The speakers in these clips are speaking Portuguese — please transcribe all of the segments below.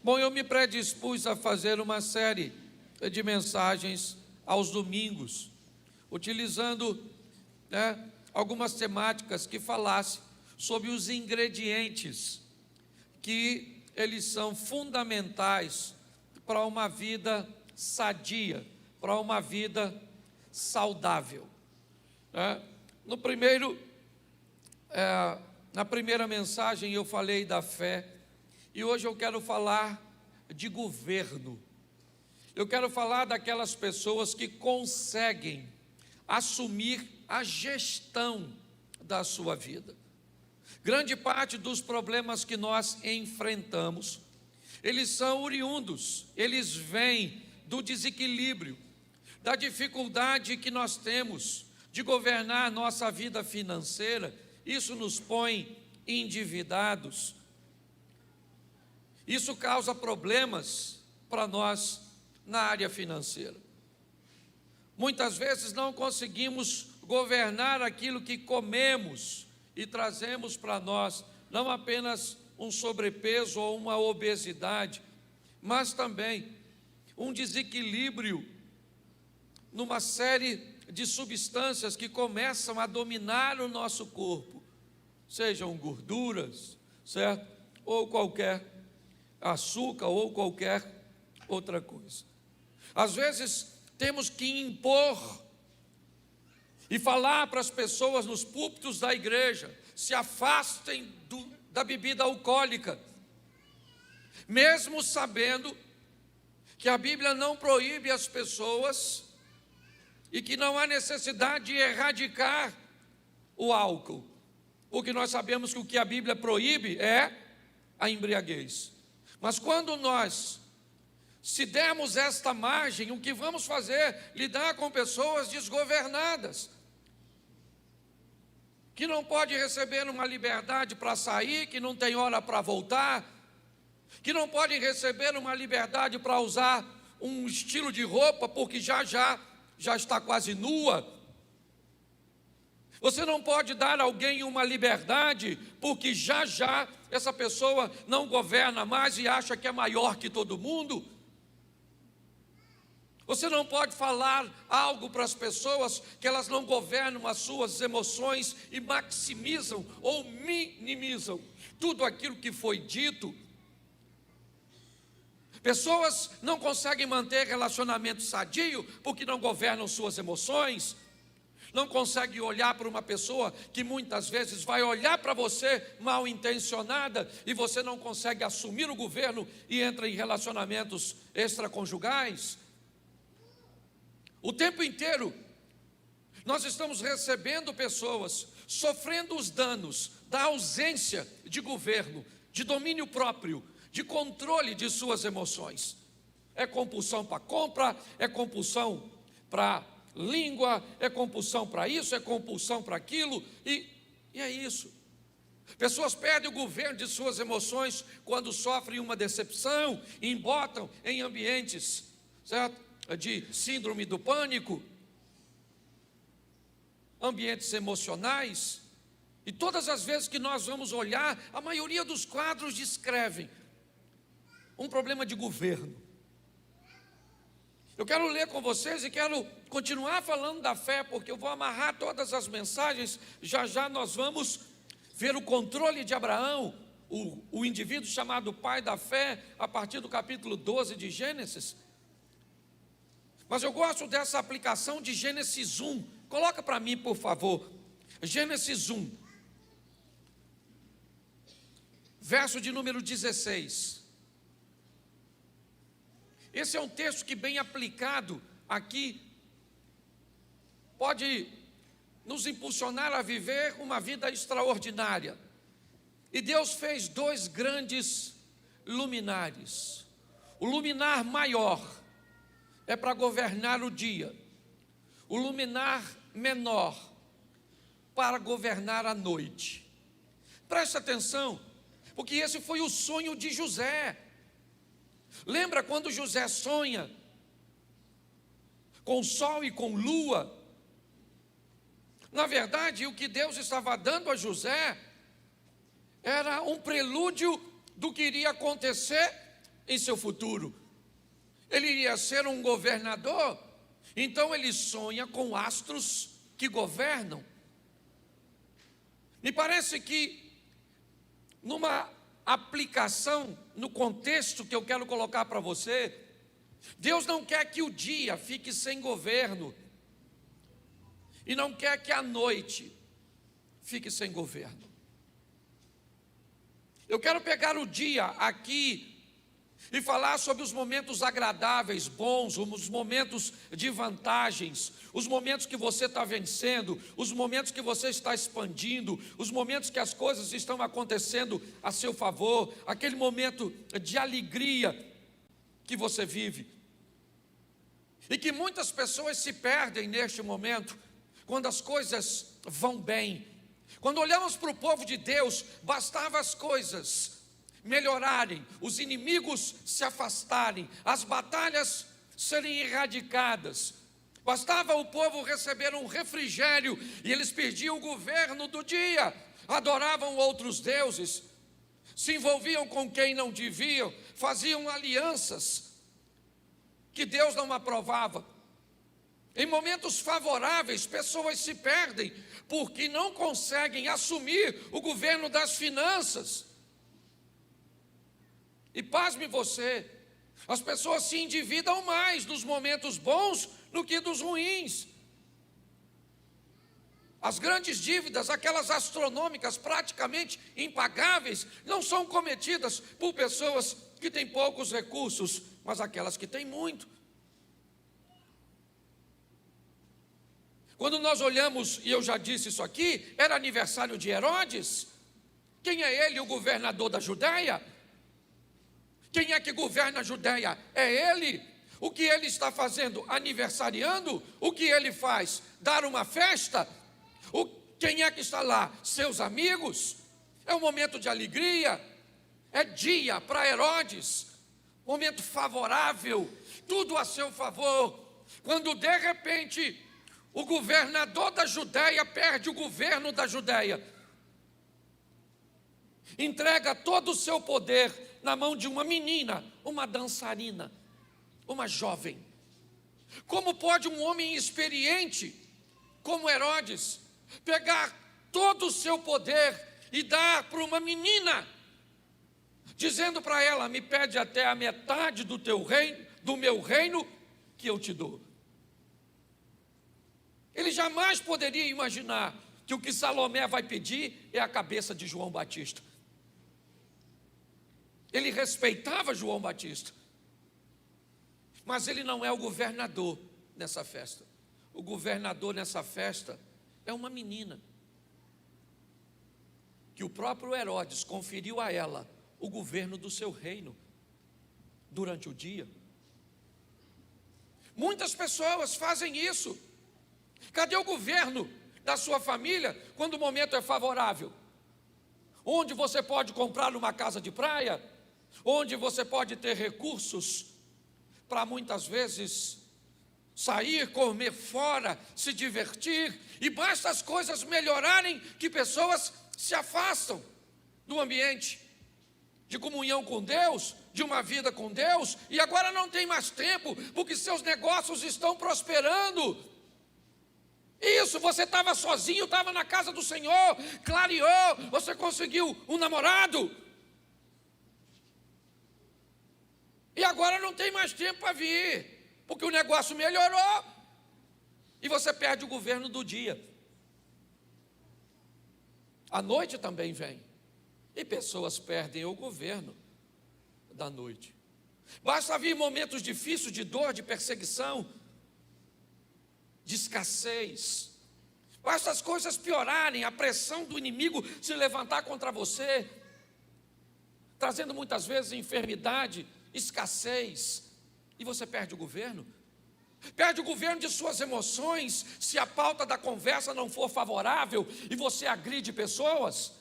Bom, eu me predispus a fazer uma série de mensagens aos domingos, utilizando algumas temáticas que falassem sobre os ingredientes que eles são fundamentais para uma vida sadia, para uma vida saudável. Na primeira mensagem eu falei da fé, e hoje eu quero falar de governo. Eu quero falar daquelas pessoas que conseguem assumir a gestão da sua vida. Grande parte dos problemas que nós enfrentamos, eles são oriundos, eles vêm do desequilíbrio, da dificuldade que nós temos de governar a nossa vida financeira. Isso nos põe endividados. Isso causa problemas para nós na área financeira. Muitas vezes não conseguimos governar aquilo que comemos e trazemos para nós, não apenas um sobrepeso ou uma obesidade, mas também um desequilíbrio numa série de substâncias que começam a dominar o nosso corpo, sejam gorduras, certo? Ou qualquer açúcar ou qualquer outra coisa. Às vezes temos que impor e falar para as pessoas nos púlpitos da igreja: se afastem da bebida alcoólica, mesmo sabendo que a Bíblia não proíbe as pessoas e que não há necessidade de erradicar o álcool, porque nós sabemos que o que a Bíblia proíbe é a embriaguez. Mas quando nós se dermos esta margem, o que vamos fazer? Lidar com pessoas desgovernadas, que não pode receber uma liberdade para sair, que não tem hora para voltar, que não podem receber uma liberdade para usar um estilo de roupa, porque já está quase nua. Você não pode dar a alguém uma liberdade, porque já essa pessoa não governa mais e acha que é maior que todo mundo. Você não pode falar algo para as pessoas que elas não governam as suas emoções e maximizam ou minimizam tudo aquilo que foi dito. Pessoas não conseguem manter relacionamento sadio porque não governam suas emoções. Não consegue olhar para uma pessoa que muitas vezes vai olhar para você mal intencionada e você não consegue assumir o governo e entra em relacionamentos extraconjugais. O tempo inteiro nós estamos recebendo pessoas sofrendo os danos da ausência de governo, de domínio próprio, de controle de suas emoções. É compulsão para compra, é compulsão para língua, é compulsão para isso, é compulsão para aquilo, e é isso. Pessoas perdem o governo de suas emoções quando sofrem uma decepção e embotam em ambientes, certo? De síndrome do pânico, ambientes emocionais. E todas as vezes que nós vamos olhar, a maioria dos quadros descrevem um problema de governo. Eu quero ler com vocês e quero continuar falando da fé, porque eu vou amarrar todas as mensagens. Já nós vamos ver o controle de Abraão, o indivíduo chamado pai da fé, a partir do capítulo 12 de Gênesis. Mas eu gosto dessa aplicação de Gênesis 1. Coloca para mim, por favor, Gênesis 1, verso de número 16. Esse é um texto que, bem aplicado aqui, pode nos impulsionar a viver uma vida extraordinária. E Deus fez dois grandes luminares. O luminar maior é para governar o dia. O luminar menor para governar a noite. Preste atenção, porque esse foi o sonho de José. Lembra quando José sonha com sol e com lua? Na verdade, o que Deus estava dando a José era um prelúdio do que iria acontecer em seu futuro. Ele iria ser um governador, então ele sonha com astros que governam. Me parece que, numa aplicação, no contexto que eu quero colocar para você, Deus não quer que o dia fique sem governo, e não quer que a noite fique sem governo. Eu quero pegar o dia aqui e falar sobre os momentos agradáveis, bons, os momentos de vantagens, os momentos que você está vencendo, os momentos que você está expandindo, os momentos que as coisas estão acontecendo a seu favor, aquele momento de alegria que você vive. E que muitas pessoas se perdem neste momento, quando as coisas vão bem. Quando olhamos para o povo de Deus, bastava as coisas melhorarem, os inimigos se afastarem, as batalhas serem erradicadas. Bastava o povo receber um refrigério e eles perdiam o governo do dia, adoravam outros deuses, se envolviam com quem não deviam, faziam alianças que Deus não aprovava. Em momentos favoráveis, pessoas se perdem porque não conseguem assumir o governo das finanças. E pasme você, as pessoas se endividam mais nos momentos bons do que dos ruins. As grandes dívidas, aquelas astronômicas, praticamente impagáveis, não são cometidas por pessoas que têm poucos recursos, mas aquelas que têm muito. Quando nós olhamos, e eu já disse isso aqui, era aniversário de Herodes. Quem é ele? O governador da Judéia? Quem é que governa a Judéia? É ele. O que ele está fazendo? Aniversariando? O que ele faz? Dar uma festa? Quem é que está lá? Seus amigos? É um momento de alegria, é dia para Herodes, momento favorável, tudo a seu favor, quando de repente o governador da Judéia perde o governo da Judéia, entrega todo o seu poder na mão de uma menina, uma dançarina, uma jovem. Como pode um homem experiente, como Herodes, pegar todo o seu poder e dar para uma menina, dizendo para ela: me pede até a metade do teu reino, do meu reino, que eu te dou? Ele jamais poderia imaginar que o que Salomé vai pedir é a cabeça de João Batista. Ele respeitava João Batista, mas ele não é o governador nessa festa. O governador nessa festa é uma menina, que o próprio Herodes conferiu a ela o governo do seu reino durante o dia. Muitas pessoas fazem isso. Cadê o governo da sua família quando o momento é favorável? Onde você pode comprar uma casa de praia, onde você pode ter recursos para muitas vezes sair, comer fora, se divertir, e basta as coisas melhorarem que pessoas se afastam do ambiente de comunhão com Deus, de uma vida com Deus, e agora não tem mais tempo, porque seus negócios estão prosperando. Isso, você estava sozinho, estava na casa do Senhor, clareou, você conseguiu um namorado, e agora não tem mais tempo para vir, porque o negócio melhorou, e você perde o governo do dia. A noite também vem, e pessoas perdem o governo da noite. Basta vir momentos difíceis, de dor, de perseguição, de escassez. Basta as coisas piorarem, a pressão do inimigo se levantar contra você, trazendo muitas vezes enfermidade, escassez, e você perde o governo. Perde o governo de suas emoções, se a pauta da conversa não for favorável e você agride pessoas.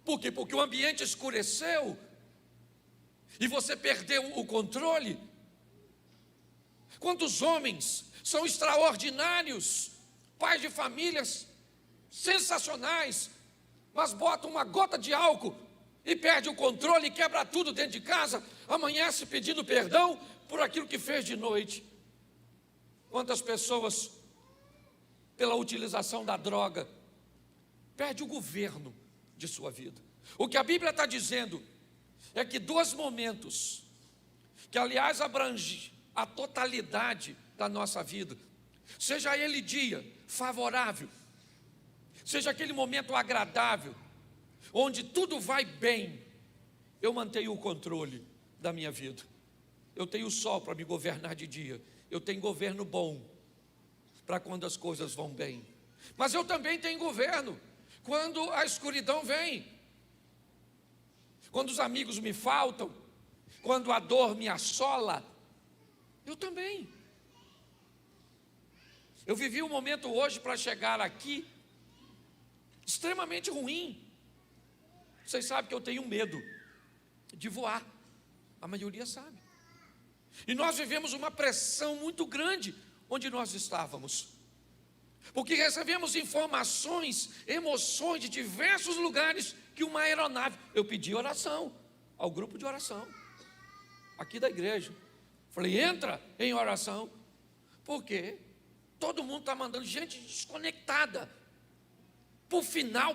Por quê? Porque o ambiente escureceu e você perdeu o controle. Quantos homens são extraordinários, pais de famílias sensacionais, mas botam uma gota de álcool e perde o controle, quebra tudo dentro de casa, amanhece pedindo perdão por aquilo que fez de noite. Quantas pessoas, pela utilização da droga, perde o governo de sua vida. O que a Bíblia está dizendo é que 2 momentos, que aliás abrange a totalidade da nossa vida, seja ele dia favorável, seja aquele momento agradável, onde tudo vai bem, eu mantenho o controle da minha vida. Eu tenho o sol para me governar de dia, eu tenho governo bom para quando as coisas vão bem, mas eu também tenho governo quando a escuridão vem, quando os amigos me faltam, quando a dor me assola. Eu também. Eu vivi um momento hoje para chegar aqui extremamente ruim. Vocês sabem que eu tenho medo de voar, a maioria sabe. E nós vivemos uma pressão muito grande onde nós estávamos, porque recebemos informações, emoções de diversos lugares, que uma aeronave, eu pedi oração ao grupo de oração aqui da igreja, falei, entra em oração, porque todo mundo está mandando gente desconectada, por final,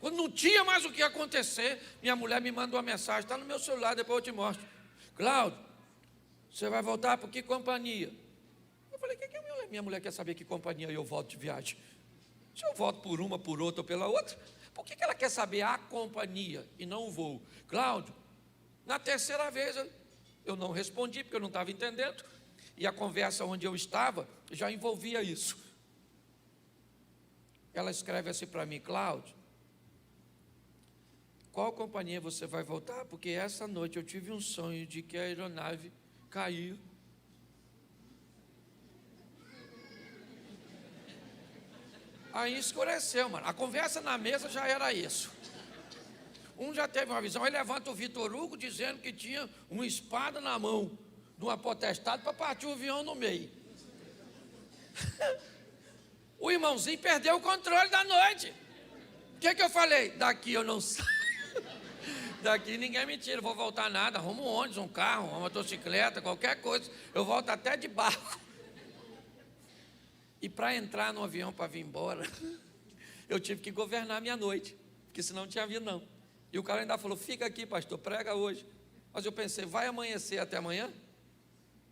quando não tinha mais o que acontecer, minha mulher me manda uma mensagem, está no meu celular, depois eu te mostro. Cláudio, você vai voltar por que companhia? Eu falei, que minha mulher quer saber que companhia eu volto de viagem? Se eu volto por uma, por outra ou pela outra, por que ela quer saber a companhia e não o voo? Cláudio, na terceira vez eu não respondi, porque eu não estava entendendo, e a conversa onde eu estava já envolvia isso. Ela escreve assim para mim, Cláudio, qual companhia você vai voltar? Porque essa noite eu tive um sonho de que a aeronave caiu. Aí escureceu, mano. A conversa na mesa já era isso. Um já teve uma visão, aí levanta o Vitor Hugo dizendo que tinha uma espada na mão de uma potestade para partir o avião no meio. O irmãozinho perdeu o controle da noite. O que eu falei? Daqui eu não saio. Daqui ninguém me tira, vou voltar nada. Arrumo um ônibus, um carro, uma motocicleta, qualquer coisa. Eu volto até de barco. E para entrar no avião para vir embora, eu tive que governar a minha noite, porque senão não tinha vindo não. E o cara ainda falou, fica aqui pastor, prega hoje. Mas eu pensei, vai amanhecer até amanhã?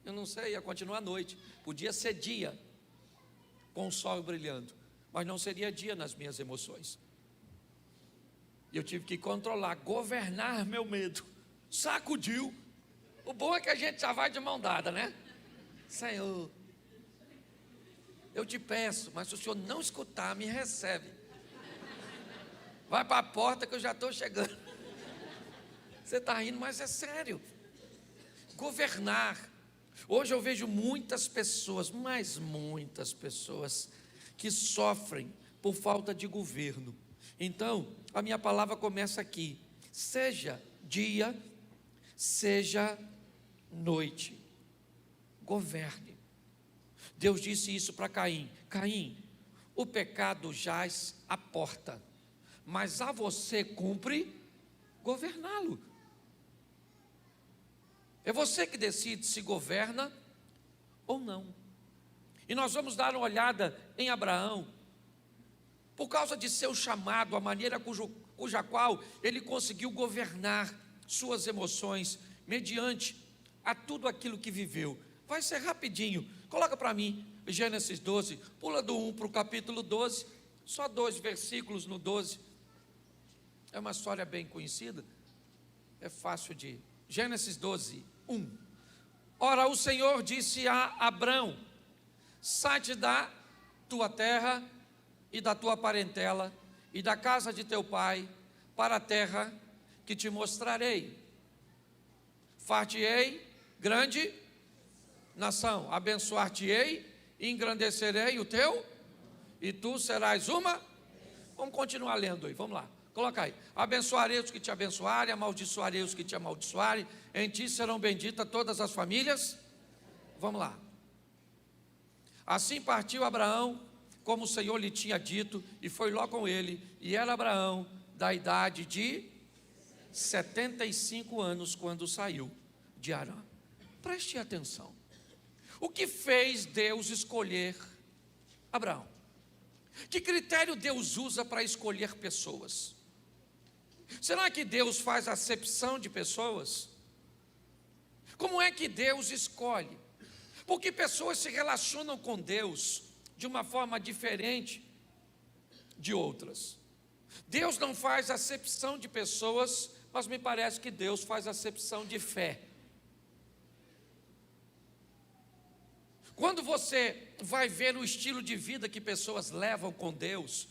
Eu não sei, ia continuar a noite. Podia ser dia, com o sol brilhando, mas não seria dia nas minhas emoções. E eu tive que controlar, governar meu medo. Sacudiu. O bom é que a gente já vai de mão dada, né? Senhor, eu te peço, mas se o senhor não escutar, me recebe. Vai para a porta que eu já estou chegando. Você está rindo, mas é sério. Governar. Hoje eu vejo muitas pessoas, mas muitas pessoas, que sofrem por falta de governo. Então, a minha palavra começa aqui. Seja dia, seja noite. Governe. Deus disse isso para Caim. Caim, o pecado jaz à porta, mas a você cumpre governá-lo. É você que decide se governa ou não. E nós vamos dar uma olhada em Abraão, por causa de seu chamado, a maneira cuja qual ele conseguiu governar suas emoções, mediante a tudo aquilo que viveu. Vai ser rapidinho, coloca para mim, Gênesis 12, pula do 1 para o capítulo 12, só 2 versículos no 12, é uma história bem conhecida, é fácil de... Gênesis 12, 1. Ora, o Senhor disse a Abrão, sai-te da tua terra e da tua parentela e da casa de teu pai para a terra que te mostrarei. Far-te-ei grande nação, abençoar-te-ei e engrandecerei o teu, e tu serás uma... Vamos continuar lendo aí, vamos lá. Coloca aí, abençoarei os que te abençoarem, amaldiçoarei os que te amaldiçoarem, em ti serão benditas todas as famílias. Vamos lá. Assim partiu Abraão, como o Senhor lhe tinha dito, e foi Ló com ele, e era Abraão da idade de 75 anos quando saiu de Harã. Preste atenção. O que fez Deus escolher Abraão? Que critério Deus usa para escolher pessoas? Será que Deus faz acepção de pessoas? Como é que Deus escolhe? Porque pessoas se relacionam com Deus de uma forma diferente de outras. Deus não faz acepção de pessoas, mas me parece que Deus faz acepção de fé. Quando você vai ver o estilo de vida que pessoas levam com Deus,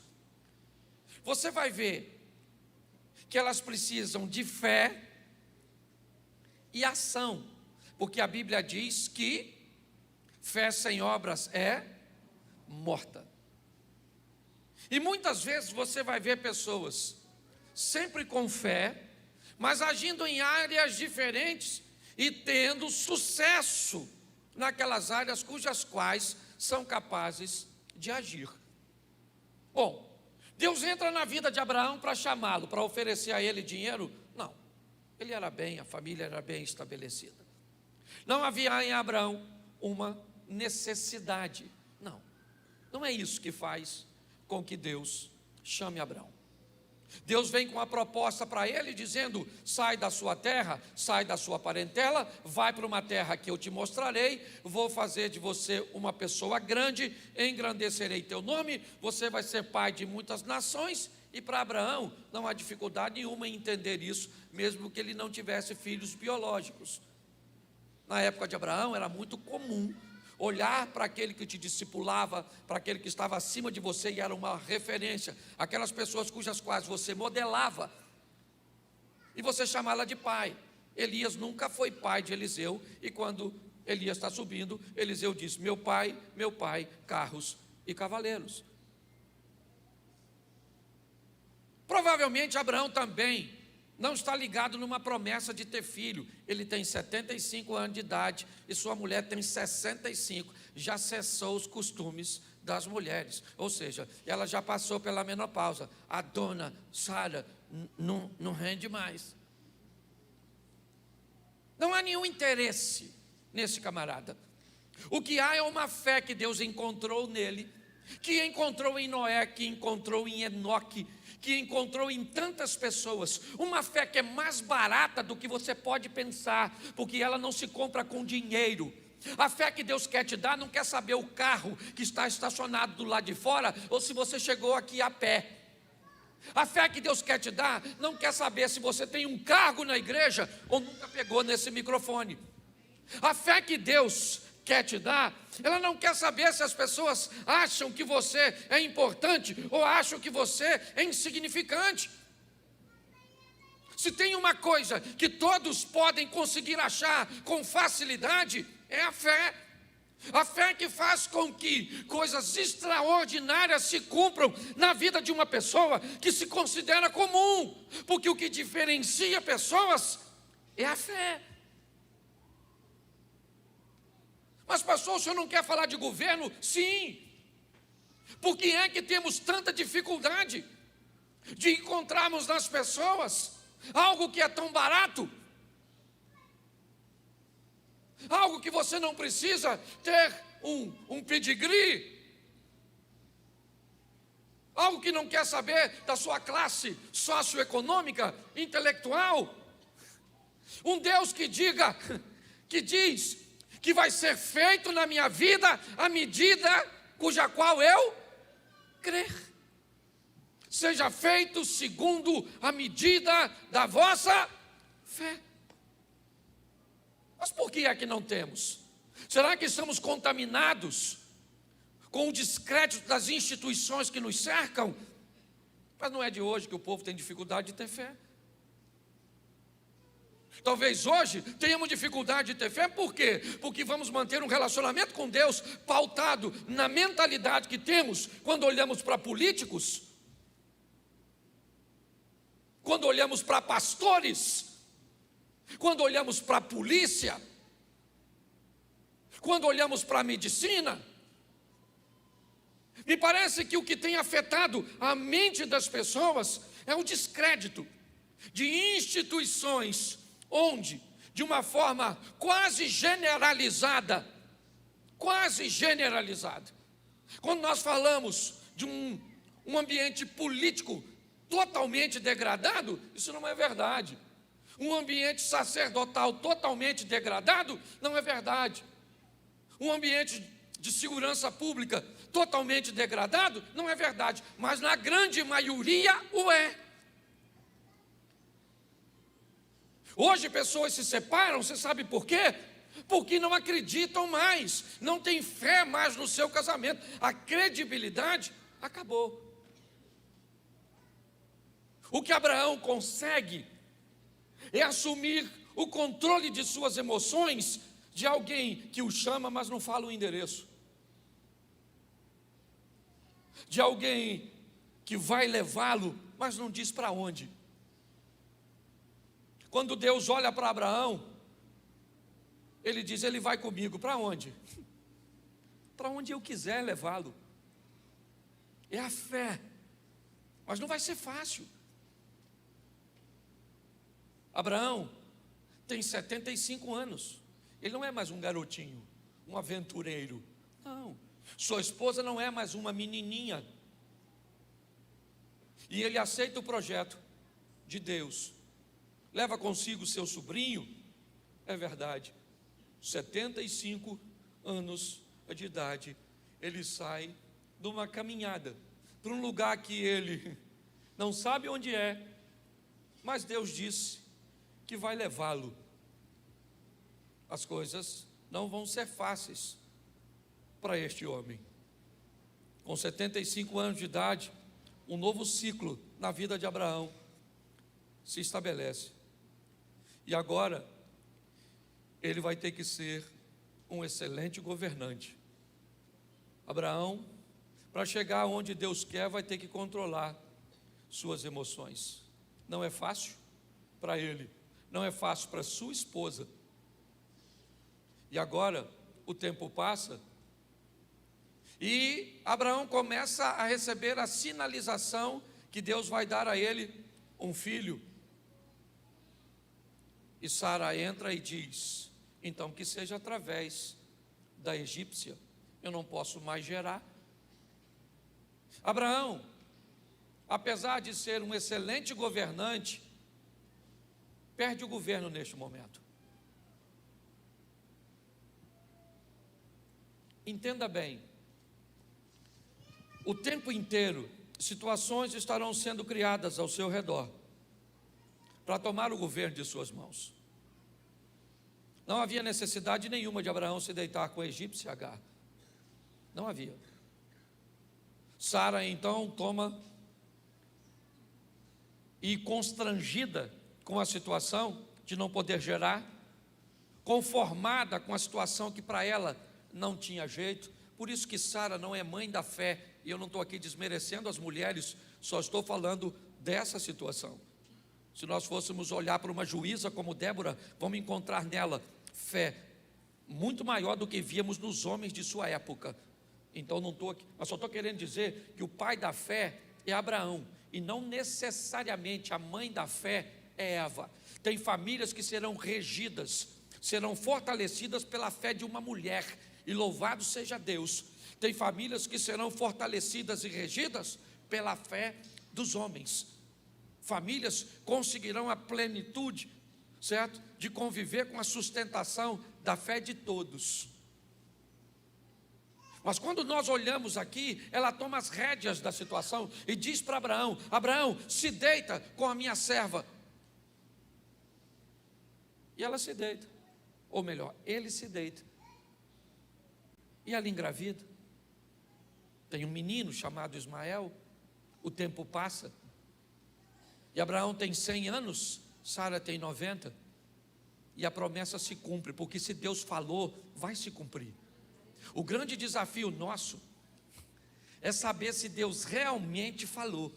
você vai ver que elas precisam de fé e ação, porque a Bíblia diz que fé sem obras é morta. E muitas vezes você vai ver pessoas sempre com fé, mas agindo em áreas diferentes e tendo sucesso naquelas áreas cujas quais são capazes de agir. Bom, Deus entra na vida de Abraão para chamá-lo, para oferecer a ele dinheiro? Não, ele era bem, a família era bem estabelecida. Não havia em Abraão uma necessidade. Não é isso que faz com que Deus chame Abraão. Deus vem com a proposta para ele, dizendo: sai da sua terra, sai da sua parentela, vai para uma terra que eu te mostrarei, vou fazer de você uma pessoa grande, engrandecerei teu nome, você vai ser pai de muitas nações. E para Abraão não há dificuldade nenhuma em entender isso, mesmo que ele não tivesse filhos biológicos. Na época de Abraão era muito comum olhar para aquele que te discipulava, para aquele que estava acima de você e era uma referência, aquelas pessoas cujas quais você modelava, e você chamá-la de pai. Elias nunca foi pai de Eliseu, e quando Elias está subindo, Eliseu diz: meu pai, carros e cavaleiros. Provavelmente Abraão também não está ligado numa promessa de ter filho. Ele tem 75 anos de idade e sua mulher tem 65. Já cessou os costumes das mulheres, ou seja, ela já passou pela menopausa. A dona Sara não rende mais. Não há nenhum interesse nesse camarada. O que há é uma fé que Deus encontrou nele, que encontrou em Noé, que encontrou em Enoque, que encontrou em tantas pessoas. Uma fé que é mais barata do que você pode pensar, porque ela não se compra com dinheiro. A fé que Deus quer te dar não quer saber o carro que está estacionado do lado de fora, ou se você chegou aqui a pé. A fé que Deus quer te dar não quer saber se você tem um cargo na igreja ou nunca pegou nesse microfone. A fé que Deus quer te dar, ela não quer saber se as pessoas acham que você é importante ou acham que você é insignificante. Se tem uma coisa que todos podem conseguir achar com facilidade, é a fé. A fé que faz com que coisas extraordinárias se cumpram na vida de uma pessoa que se considera comum, porque o que diferencia pessoas é a fé. Mas pastor, o senhor não quer falar de governo? Sim. Por que é que temos tanta dificuldade de encontrarmos nas pessoas algo que é tão barato? Algo que você não precisa ter um pedigree. Algo que não quer saber da sua classe socioeconômica, intelectual. Um Deus que diz que vai ser feito na minha vida a medida cuja qual eu crer. Seja feito segundo a medida da vossa fé. Mas por que é que não temos? Será que estamos contaminados com o descrédito das instituições que nos cercam? Mas não é de hoje que o povo tem dificuldade de ter fé. Talvez hoje tenhamos dificuldade de ter fé, por quê? Porque vamos manter um relacionamento com Deus pautado na mentalidade que temos quando olhamos para políticos, quando olhamos para pastores, quando olhamos para a polícia, quando olhamos para a medicina. Me parece que o que tem afetado a mente das pessoas é o descrédito de instituições onde, de uma forma quase generalizada, quando nós falamos de um ambiente político totalmente degradado, isso não é verdade. Um ambiente sacerdotal totalmente degradado, não é verdade. Um ambiente de segurança pública totalmente degradado, não é verdade. Mas na grande maioria o é. Hoje pessoas se separam, você sabe por quê? Porque não acreditam mais, não têm fé mais no seu casamento. A credibilidade acabou. O que Abraão consegue é assumir o controle de suas emoções de alguém que o chama, mas não fala o endereço. De alguém que vai levá-lo, mas não diz para onde. Quando Deus olha para Abraão, ele diz, ele vai comigo, para onde? Para onde eu quiser levá-lo. É a fé, mas não vai ser fácil. Abraão tem 75 anos, ele não é mais um garotinho, um aventureiro, não. Sua esposa não é mais uma menininha. E ele aceita o projeto de Deus, leva consigo seu sobrinho, é verdade, 75 anos de idade, ele sai de uma caminhada para um lugar que ele não sabe onde é, mas Deus disse que vai levá-lo. As coisas não vão ser fáceis para este homem. Com 75 anos de idade, um novo ciclo na vida de Abraão se estabelece. E agora, ele vai ter que ser um excelente governante. Abraão, para chegar onde Deus quer, vai ter que controlar suas emoções. Não é fácil para ele, não é fácil para sua esposa. E agora, o tempo passa, e Abraão começa a receber a sinalização que Deus vai dar a ele um filho. E Sara entra e diz, então que seja através da egípcia, eu não posso mais gerar. Abraão, apesar de ser um excelente governante, perde o governo neste momento. Entenda bem, o tempo inteiro, situações estarão sendo criadas ao seu redor, para tomar o governo de suas mãos. Não havia necessidade nenhuma de Abraão se deitar com a egípcia Agar. Não havia. Sara então toma, e constrangida com a situação de não poder gerar, conformada com a situação que para ela não tinha jeito, por isso que Sara não é mãe da fé, e eu não estou aqui desmerecendo as mulheres, só estou falando dessa situação. Se nós fôssemos olhar para uma juíza como Débora, vamos encontrar nela fé muito maior do que víamos nos homens de sua época. Então não estou aqui, mas só estou querendo dizer que o pai da fé é Abraão, e não necessariamente a mãe da fé é Eva. Tem famílias que serão regidas, serão fortalecidas pela fé de uma mulher, e louvado seja Deus. Tem famílias que serão fortalecidas e regidas pela fé dos homens. Famílias conseguirão a plenitude, certo? De conviver com a sustentação da fé de todos. Mas quando nós olhamos aqui, ela toma as rédeas da situação e diz para Abraão, Abraão, se deita com a minha serva. E ela se deita, ou melhor, ele se deita. E ela engravida. Tem um menino chamado Ismael, o tempo passa. E Abraão tem 100 anos, Sara tem 90. E a promessa se cumpre, porque se Deus falou, vai se cumprir. O grande desafio nosso é saber se Deus realmente falou.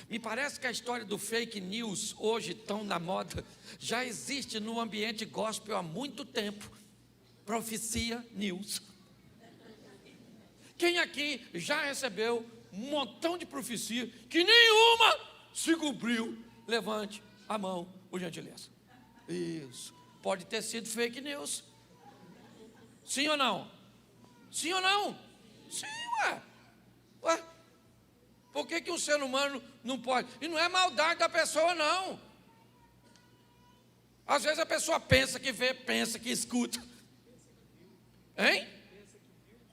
Me parece que a história do fake news, hoje tão na moda, já existe no ambiente gospel há muito tempo. Profecia news. Quem aqui já recebeu um montão de profecia que nenhuma Se cumpriu, levante a mão, por gentileza. Isso. Pode ter sido fake news. Sim ou não? Sim ou não? Sim, ué. Por que um ser humano não pode? E não é maldade da pessoa, não. Às vezes a pessoa pensa que vê, pensa que escuta. Hein?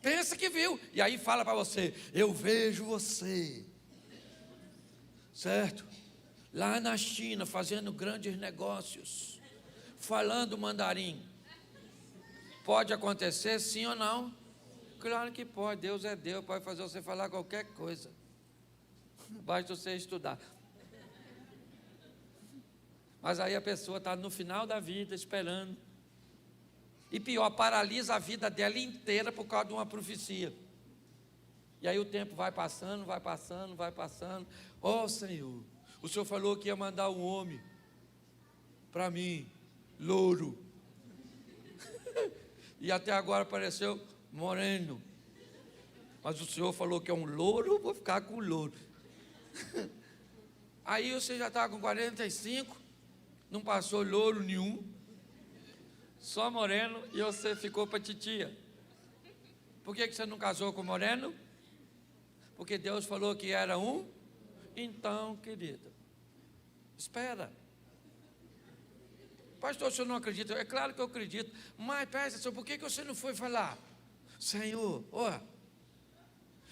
Pensa que viu. E aí fala para você, eu vejo você. Certo? Lá na China, fazendo grandes negócios, falando mandarim. Pode acontecer, sim ou não? Claro que pode, Deus é Deus, pode fazer você falar qualquer coisa. Basta você estudar. Mas aí a pessoa está no final da vida esperando. E pior, paralisa a vida dela inteira por causa de uma profecia. E aí o tempo vai passando, vai passando, vai passando. Ó Senhor, o Senhor falou que ia mandar um homem para mim, louro. E até agora apareceu moreno. Mas o Senhor falou que é um louro, vou ficar com louro. Aí você já está com 45, não passou louro nenhum, só moreno, e você ficou para titia. Por que você não casou com moreno? Porque Deus falou que era um. Então, querida, espera. Pastor, o senhor não acredita? É claro que eu acredito. Mas, Senhor, por que você não foi falar? Senhor,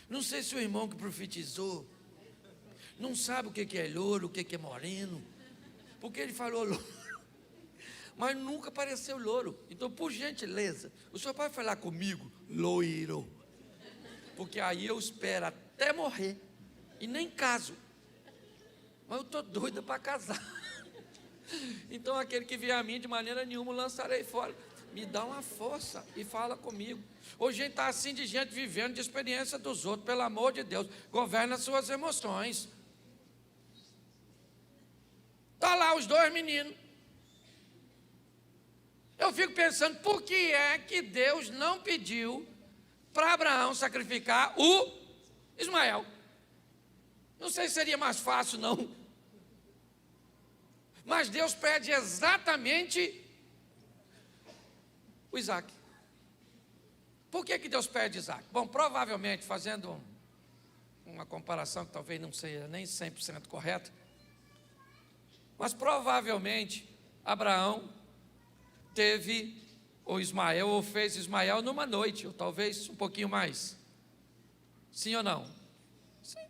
não sei se o irmão que profetizou não sabe o que é louro, o que é moreno, porque ele falou louro, mas nunca apareceu louro. Então, por gentileza, o senhor pode falar comigo, loiro, porque aí eu espero até morrer e nem caso, mas eu estou doida para casar. Então aquele que vier a mim de maneira nenhuma o lançarei fora. Me dá uma força e fala comigo. Hoje a gente está assim de gente vivendo de experiência dos outros. Pelo amor de Deus, governa as suas emoções. Está lá os dois meninos. Eu fico pensando, por que é que Deus não pediu para Abraão sacrificar o Ismael? Não sei se seria mais fácil, não. Mas Deus pede exatamente o Isaac. Por que Deus pede Isaac? Bom, provavelmente, fazendo uma comparação que talvez não seja nem 100% correta, mas provavelmente Abraão teve o Ismael, ou fez Ismael numa noite, ou talvez um pouquinho mais. Sim ou não? Sim.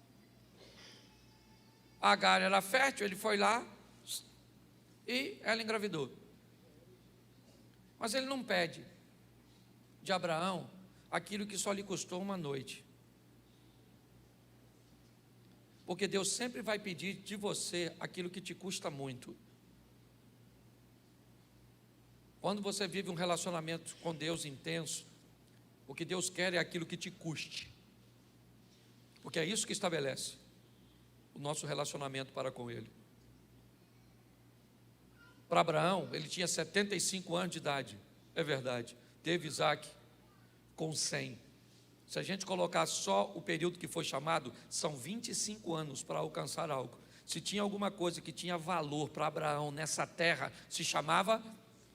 Agar era fértil, ele foi lá e ela engravidou. Mas ele não pede de Abraão aquilo que só lhe custou uma noite. Porque Deus sempre vai pedir de você aquilo que te custa muito. Quando você vive um relacionamento com Deus intenso, o que Deus quer é aquilo que te custe. Porque é isso que estabelece o nosso relacionamento para com Ele. Para Abraão, ele tinha 75 anos de idade, é verdade. Teve Isaac com 100. Se a gente colocar só o período que foi chamado, são 25 anos para alcançar algo. Se tinha alguma coisa que tinha valor para Abraão nessa terra, se chamava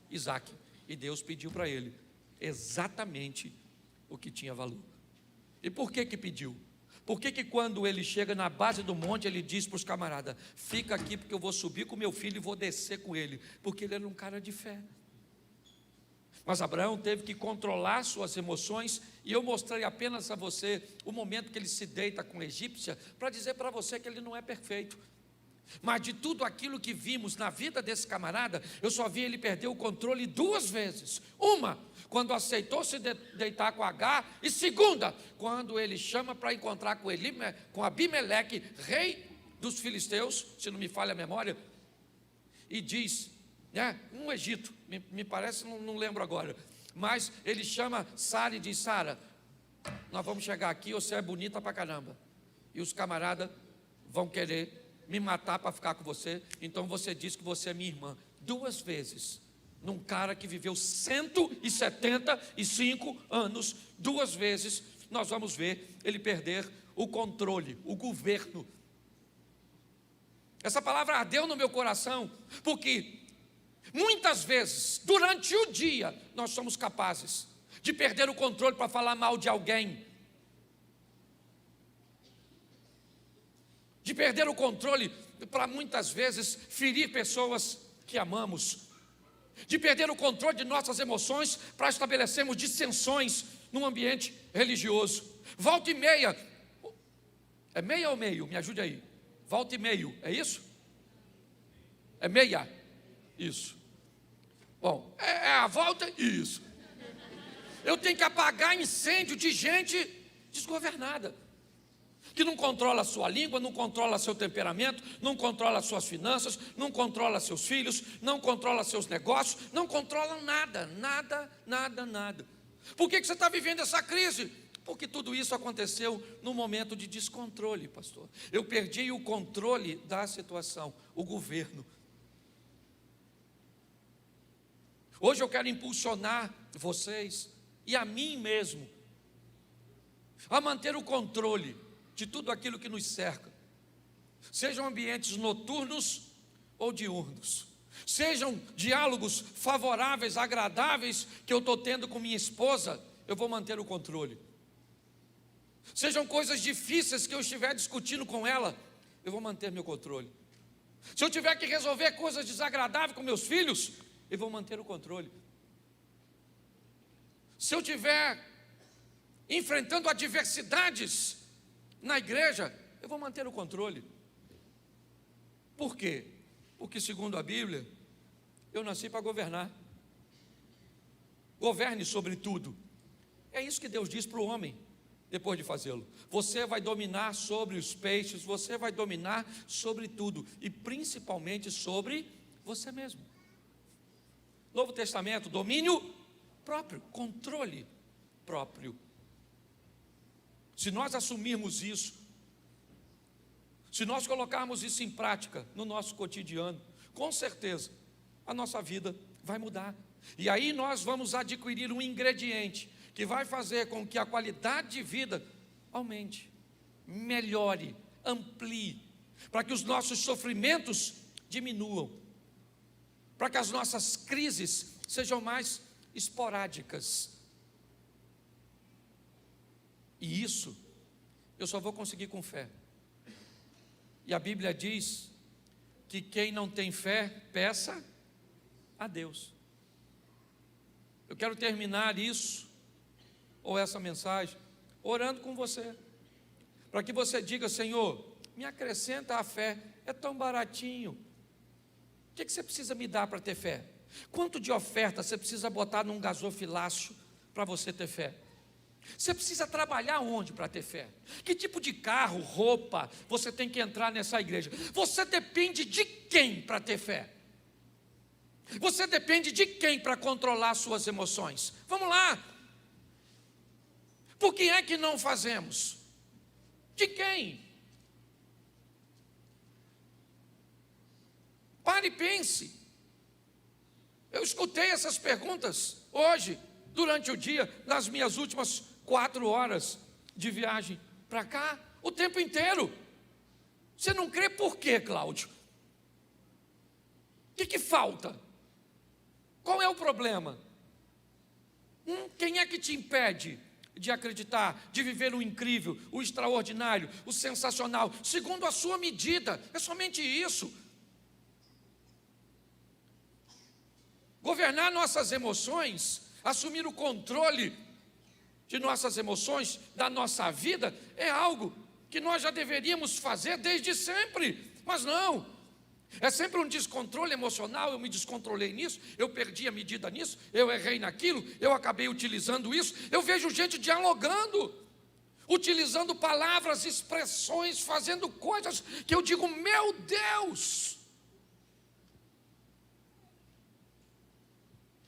Isaac. E Deus pediu para ele exatamente o que tinha valor. E por que pediu? Por que quando ele chega na base do monte, ele diz para os camaradas, fica aqui porque eu vou subir com meu filho e vou descer com ele? Porque ele era um cara de fé. Mas Abraão teve que controlar suas emoções, e eu mostrei apenas a você o momento que ele se deita com a egípcia, para dizer para você que ele não é perfeito. Mas de tudo aquilo que vimos na vida desse camarada, eu só vi ele perder o controle 2 vezes. Uma, quando aceitou se deitar com Agar, e segunda, quando ele chama para encontrar com Abimeleque, rei dos filisteus, se não me falha a memória, e diz, no Egito, me parece, não lembro agora, mas ele chama Sara e diz, Sara, nós vamos chegar aqui, você é bonita pra caramba, e os camaradas vão querer me matar para ficar com você, então você diz que você é minha irmã. 2 vezes, num cara que viveu 175 anos, 2 vezes, nós vamos ver ele perder o controle, o governo. Essa palavra ardeu no meu coração, porque muitas vezes, durante o dia, nós somos capazes de perder o controle para falar mal de alguém, de perder o controle para muitas vezes ferir pessoas que amamos, de perder o controle de nossas emoções para estabelecermos dissensões num ambiente religioso. Volta e meia, é meia ou meio? Me ajude aí. Volta e meio, é isso? É meia? Isso. Bom, é a volta? Isso. Eu tenho que apagar incêndio de gente desgovernada, que não controla a sua língua, não controla seu temperamento, não controla suas finanças, não controla seus filhos, não controla seus negócios, não controla nada, nada, nada, nada. Por que você está vivendo essa crise? Porque tudo isso aconteceu num momento de descontrole, pastor. Eu perdi o controle da situação, o governo. Hoje eu quero impulsionar vocês e a mim mesmo a manter o controle de tudo aquilo que nos cerca, sejam ambientes noturnos ou diurnos, sejam diálogos favoráveis, agradáveis que eu estou tendo com minha esposa, eu vou manter o controle. Sejam coisas difíceis que eu estiver discutindo com ela, eu vou manter meu controle. Se eu tiver que resolver coisas desagradáveis com meus filhos, eu vou manter o controle. Se eu estiver enfrentando adversidades na igreja, eu vou manter o controle. Por quê? Porque, segundo a Bíblia, eu nasci para governar. Governe sobre tudo. É isso que Deus diz para o homem, depois de fazê-lo. Você vai dominar sobre os peixes, você vai dominar sobre tudo, e principalmente sobre você mesmo. Novo Testamento, domínio próprio, controle próprio. Se nós assumirmos isso, se nós colocarmos isso em prática no nosso cotidiano, com certeza a nossa vida vai mudar. E aí nós vamos adquirir um ingrediente que vai fazer com que a qualidade de vida aumente, melhore, amplie, para que os nossos sofrimentos diminuam, para que as nossas crises sejam mais esporádicas. E isso eu só vou conseguir com fé. E a Bíblia diz que quem não tem fé, peça a Deus. Eu quero terminar isso, ou essa mensagem, orando com você, para que você diga: Senhor, me acrescenta a fé, é tão baratinho. O que você precisa me dar para ter fé? Quanto de oferta você precisa botar num gasofilácio para você ter fé? Você precisa trabalhar onde para ter fé? Que tipo de carro, roupa você tem que entrar nessa igreja? Você depende de quem para ter fé? Você depende de quem para controlar suas emoções? Vamos lá. Por que é que não fazemos? De quem? Pare e pense. Eu escutei essas perguntas hoje, durante o dia, nas minhas últimas 4 horas de viagem para cá, o tempo inteiro. Você não crê por quê, Cláudio? O que falta? Qual é o problema? Quem é que te impede de acreditar, de viver o incrível, o extraordinário, o sensacional, segundo a sua medida? É somente isso. Governar nossas emoções, assumir o controle de nossas emoções, da nossa vida, é algo que nós já deveríamos fazer desde sempre, mas não. É sempre um descontrole emocional. Eu me descontrolei nisso, eu perdi a medida nisso, eu errei naquilo, eu acabei utilizando isso. Eu vejo gente dialogando, utilizando palavras, expressões, fazendo coisas que eu digo: meu Deus!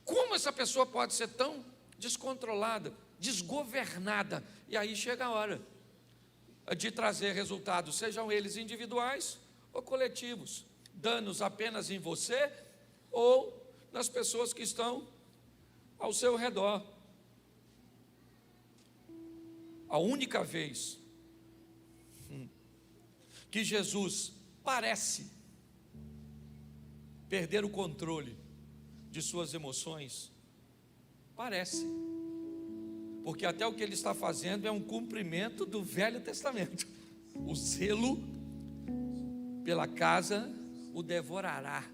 Como essa pessoa pode ser tão descontrolada, desgovernada? E aí chega a hora de trazer resultados, sejam eles individuais ou coletivos, danos apenas em você ou nas pessoas que estão ao seu redor. A única vez que Jesus parece perder o controle de suas emoções? Parece, porque até o que ele está fazendo é um cumprimento do Velho Testamento. O zelo pela casa o devorará,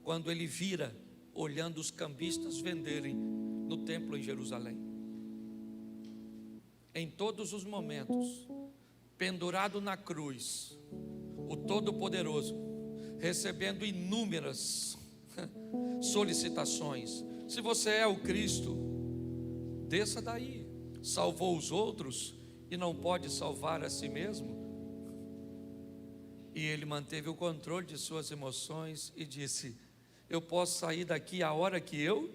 quando ele vira, olhando os cambistas venderem no templo em Jerusalém. Em todos os momentos, pendurado na cruz, o Todo-Poderoso, recebendo inúmeras solicitações: se você é o Cristo, desça daí. Salvou os outros e não pode salvar a si mesmo? E ele manteve o controle de suas emoções e disse: eu posso sair daqui a hora que eu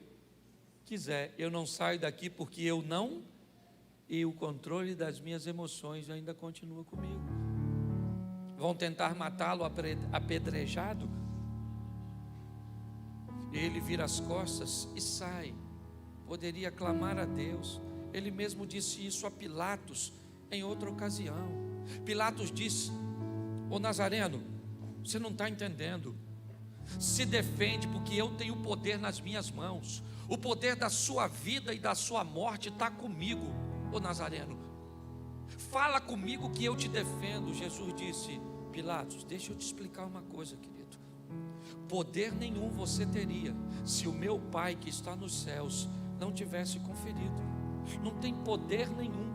quiser, eu não saio daqui porque eu não, e o controle das minhas emoções ainda continua comigo. Vão tentar matá-lo apedrejado, ele vira as costas e sai. Poderia clamar a Deus. Ele mesmo disse isso a Pilatos em outra ocasião. Pilatos disse: ô Nazareno, você não está entendendo. Se defende, porque eu tenho poder nas minhas mãos. O poder da sua vida e da sua morte está comigo. Ô Nazareno, fala comigo que eu te defendo. Jesus disse: Pilatos, deixa eu te explicar uma coisa, querido. Poder nenhum você teria se o meu Pai que está nos céus não tivesse conferido. Não tem poder nenhum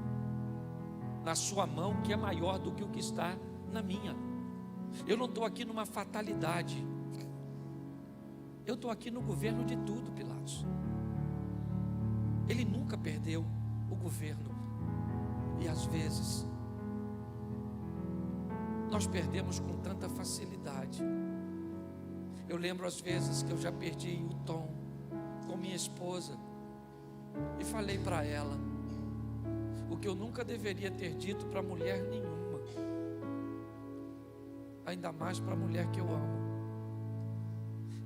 na sua mão que é maior do que o que está na minha. Eu não estou aqui numa fatalidade, eu estou aqui no governo de tudo, Pilatos. Ele nunca perdeu o governo. E às vezes nós perdemos com tanta facilidade. Eu lembro às vezes que eu já perdi o tom com minha esposa e falei para ela o que eu nunca deveria ter dito para mulher nenhuma, ainda mais para a mulher que eu amo.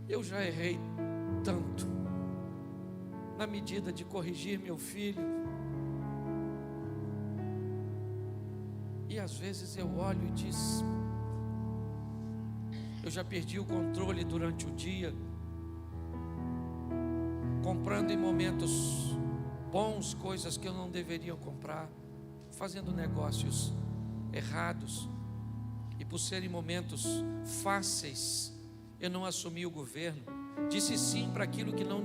Eu já errei tanto na medida de corrigir meu filho, e às vezes eu olho e diz: eu já perdi o controle durante o dia, comprando em momentos bons coisas que eu não deveria comprar, fazendo negócios errados, e por serem momentos fáceis, eu não assumi o governo, disse sim para aquilo que não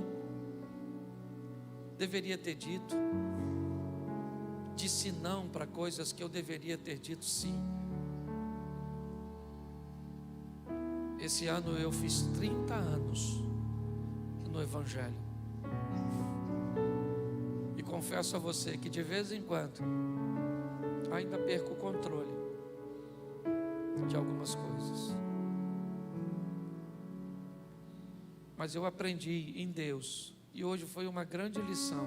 deveria ter dito, disse não para coisas que eu deveria ter dito sim. Esse ano eu fiz 30 anos no Evangelho, e confesso a você que de vez em quando ainda perco o controle de algumas coisas, mas eu aprendi em Deus, e hoje foi uma grande lição,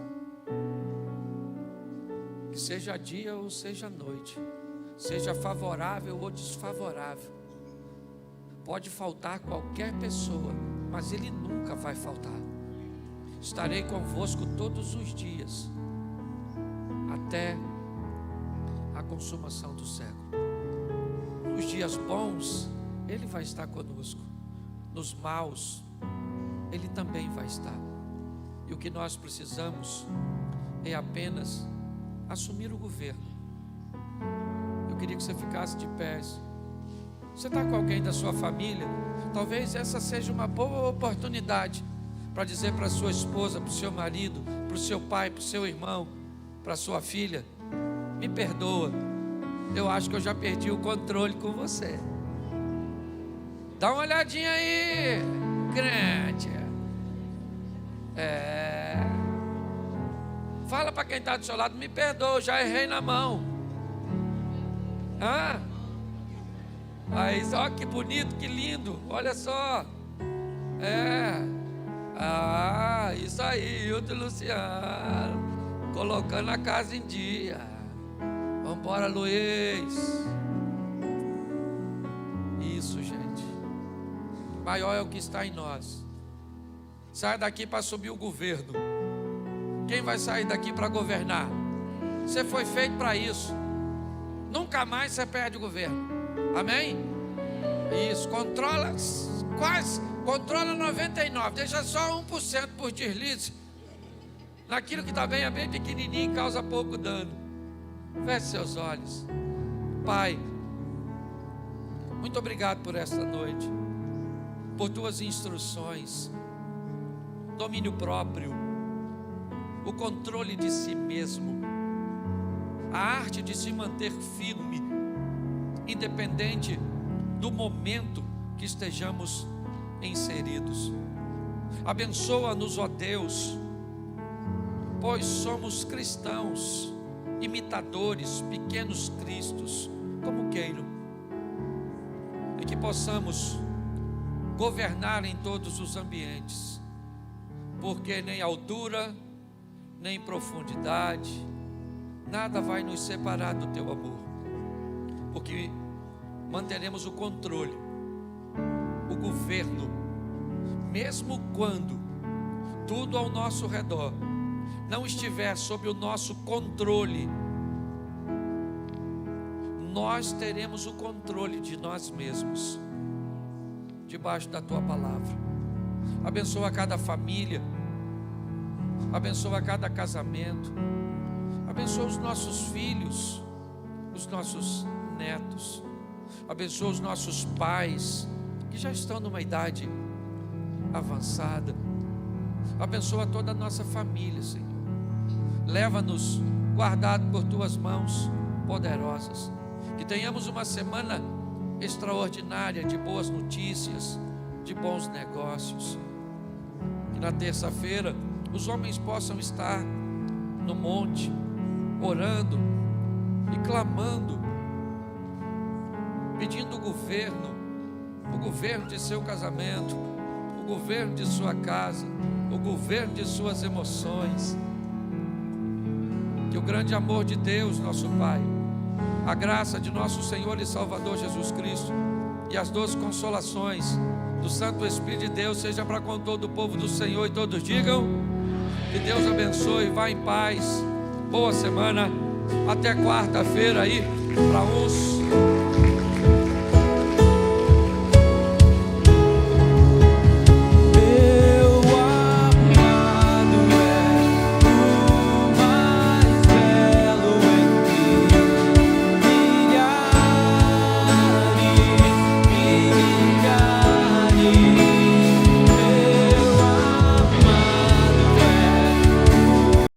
que seja dia ou seja noite, seja favorável ou desfavorável, pode faltar qualquer pessoa, mas Ele nunca vai faltar. Estarei convosco todos os dias, até a consumação do século. Nos dias bons, Ele vai estar conosco. Nos maus, Ele também vai estar. E o que nós precisamos é apenas assumir o governo. Eu queria que você ficasse de pés. Você está com alguém da sua família? Talvez essa seja uma boa oportunidade para dizer para a sua esposa, para o seu marido, para o seu pai, para o seu irmão, para a sua filha: me perdoa, eu acho que eu já perdi o controle com você. Dá uma olhadinha aí, crente. Fala para quem está do seu lado: me perdoa, eu já errei na mão. Aí, ó, que bonito, que lindo, olha só. Isso aí, Hilton e Luciano, colocando a casa em dia. Vamos embora, Luiz. Isso, gente. Maior é o que está em nós. Sai daqui para subir o governo. Quem vai sair daqui para governar? Você foi feito para isso. Nunca mais você perde o governo. Amém? Isso, controla Controla 99%, deixa só 1% por deslize. Naquilo que está bem, é bem pequenininho e causa pouco dano. Feche seus olhos. Pai, muito obrigado por esta noite, por tuas instruções, domínio próprio, o controle de si mesmo, a arte de se manter firme, independente do momento que estejamos inseridos. Abençoa-nos, ó Deus, pois somos cristãos, imitadores, pequenos cristos, como queiram, e que possamos governar em todos os ambientes, porque nem altura, nem profundidade, nada vai nos separar do teu amor, porque manteremos o controle, o governo, mesmo quando tudo ao nosso redor não estiver sob o nosso controle. Nós teremos o controle de nós mesmos, debaixo da tua palavra. Abençoa cada família, abençoa cada casamento, abençoa os nossos filhos, os nossos netos, abençoa os nossos pais que já estão numa idade avançada. Abençoa toda a nossa família, Senhor. Leva-nos guardado por tuas mãos poderosas. Que tenhamos uma semana extraordinária de boas notícias, de bons negócios. Que na terça-feira os homens possam estar no monte, orando e clamando, pedindo o governo de seu casamento, o governo de sua casa, o governo de suas emoções. Que o grande amor de Deus, nosso Pai, a graça de nosso Senhor e Salvador Jesus Cristo e as doces consolações do Santo Espírito de Deus seja para com todo o povo do Senhor, e todos digam: que Deus abençoe, vá em paz, boa semana, até quarta-feira aí para uns.